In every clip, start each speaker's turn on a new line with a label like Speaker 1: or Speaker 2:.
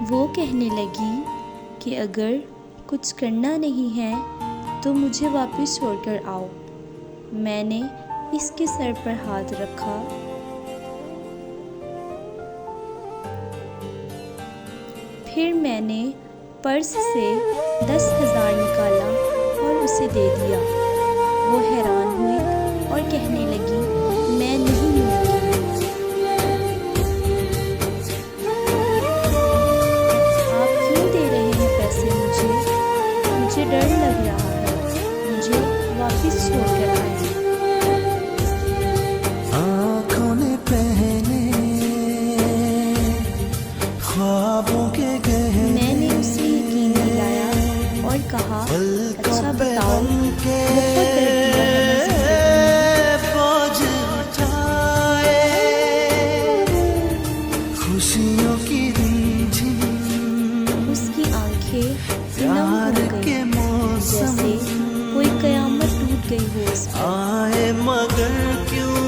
Speaker 1: वो कहने लगी कि अगर कुछ करना नहीं है तो मुझे वापस छोड़कर आओ। मैंने इसके सर पर हाथ रखा। फिर मैंने पर्स से 10,000 निकाला और उसे दे दिया। वो हैरान हुई और कहने लगी, मैं नहीं लूँगी। आप क्यों दे रहे हैं पैसे मुझे डर लग रहा है, मुझे वापस छोड़कर आए।
Speaker 2: आँखों ने पहने ख्वाबों के गहने,
Speaker 1: मैंने उसे यकीन दिलाया और कहा, अच्छा बताओ, बहुत दर्द दिया है
Speaker 2: बोझ उठाए, खुशियों की रिमझिम,
Speaker 1: उसकी आंखें नम हो गई जैसे कोई कयामत टूट गई हो उस पर।
Speaker 2: आए मगर क्यों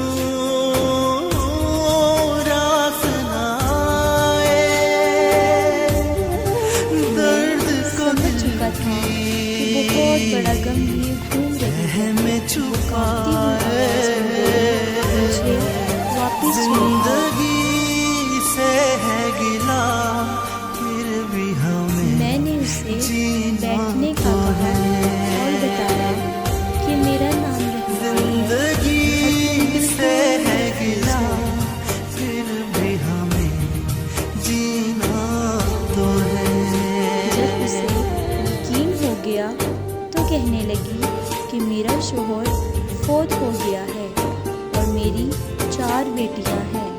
Speaker 2: रास ना आए, दर्द को
Speaker 1: समझ चुका था कि बहुत बड़ा गम लिए घूम रही है।
Speaker 2: में छुपाए,
Speaker 1: मुझे वापस छोड़।
Speaker 2: जिंदगी से है गिला, फिर भी हमें
Speaker 1: मैंने उसे बैठने का कहा और बताया कि मेरा नाम
Speaker 2: जिंदगी से है गिला, फिर भी हमें जीना तो है।
Speaker 1: जब उसे यकीन हो गया तो कहने लगी कि मेरा शोहर फौत हो गया है और मेरी 4 बेटियां हैं।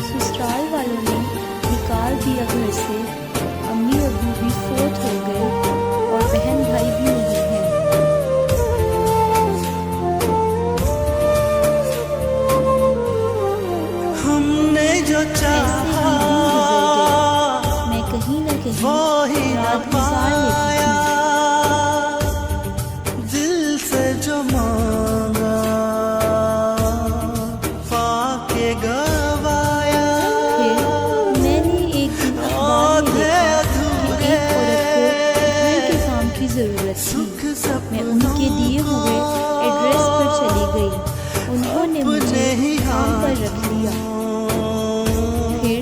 Speaker 1: ससुराल वालों ने निकाल दिया घर से। अम्मी अब्बू भी फौत हो गए और बहन भाई भी नहीं हैं।
Speaker 2: हमने जो
Speaker 1: ऐसे
Speaker 2: चाहा
Speaker 1: ही दिन गुजर गए। मैं कहीं न कहीं
Speaker 2: वो ही न
Speaker 1: रात गुजार लेती थी।
Speaker 2: दिल से जो मांगा पाके गवाया।
Speaker 1: फिर मैंने एक दिन अखबार में देखा कि एक औरत को घर के काम की ज़रूरत थी। मैं उनके दिए हुए एड्रेस पर चली गई। उन्होंने मुझे काम पर रख लिया। फिर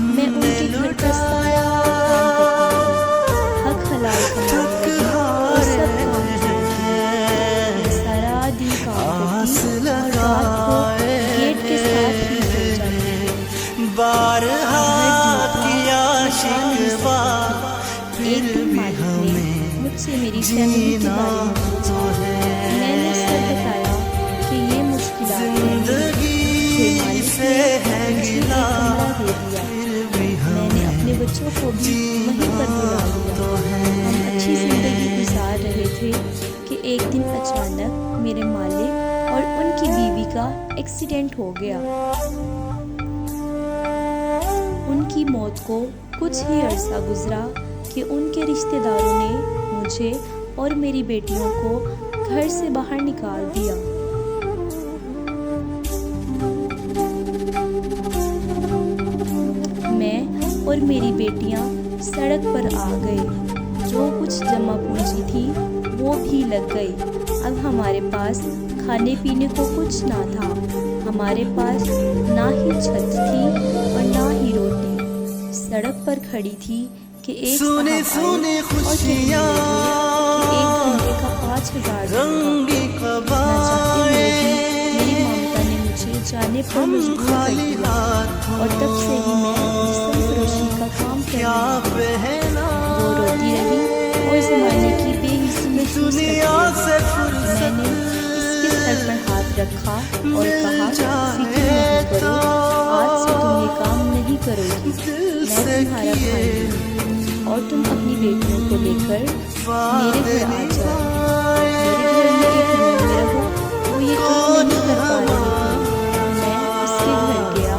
Speaker 1: मैं उनके घर का सारा काम करती थी। हक हलाल कमाने लगी और सब काम छोड़ दिए। सारा दिन काम करती और रात को गेट के साथ ही सो जाती।
Speaker 2: बारहा किया शिकवा,
Speaker 1: एक दिन मालिक ने मुझसे मेरी फैमिली के बारे में पूछा। मैंने उसे बताया कि ये मुश्किलात हैं। फिर मालिक ने मुझे एक कमरा दे दिया। मैंने अपने बच्चों को भी वहीं पर बुला लिया। हम अच्छी जिंदगी गुजार रहे थे कि एक दिन अचानक मेरे मालिक और उनकी बीवी का एक्सीडेंट हो गया। उनकी मौत को कुछ ही अरसा गुजरा कि उनके रिश्तेदारों ने मुझे और मेरी बेटियों को घर से बाहर निकाल दिया। मैं और मेरी बेटियां सड़क पर आ गए। जो कुछ जमा पूंजी थी वो भी लग गई। अब हमारे पास खाने पीने को कुछ ना था। हमारे पास ना ही छत थी और ना ही रोटी। सड़क पर खड़ी थी कि एक साहब आए और कहने लगे कि 1 घंटे का 5,000 रुपया। ना चाहते हुए भी मेरी ममता ने मुझे जाने पर मजबूर कर दिया और तब से ही मैं जिस्म फरोशी का काम करने लगी। वो रोती रही और ज़माने की बेहिस्सी महसूस करती रही। मैंने इसके सर पर हाथ रखा और कहा, फिक्र नहीं करो, आज से तुम ये काम नहीं करोगी। मैं तुम्हारा भाई हूँ और तुम अपनी बेटियों को लेकर मेरे घर आ जाओ। मेरे घर में एक रूम में रहो। वो यकीन नहीं कर पा रही थी। मैं उसके घर गया।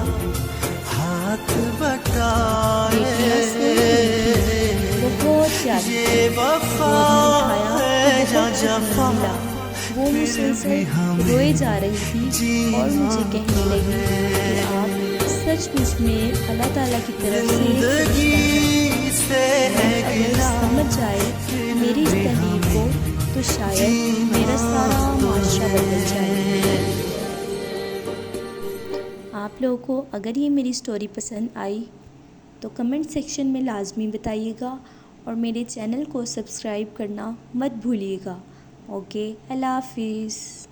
Speaker 1: बेटियां सो रही थीं। बहुत प्यारी थी। वो मुझसे रोए जा रही थी और मुझे कहने लगी सचमुच में अल्लाह ताला की तरफ से
Speaker 2: जिंदगी से है
Speaker 1: अगर
Speaker 2: गिला
Speaker 1: समझ जाए मेरी इस तहरीर को तो शायद मेरा सारा माशरा बदल जाए। आप लोगों को अगर ये मेरी स्टोरी पसंद आई तो कमेंट सेक्शन में लाजमी बताइएगा और मेरे चैनल को सब्सक्राइब करना मत भूलिएगा। ओके, अल्लाह हाफिज़।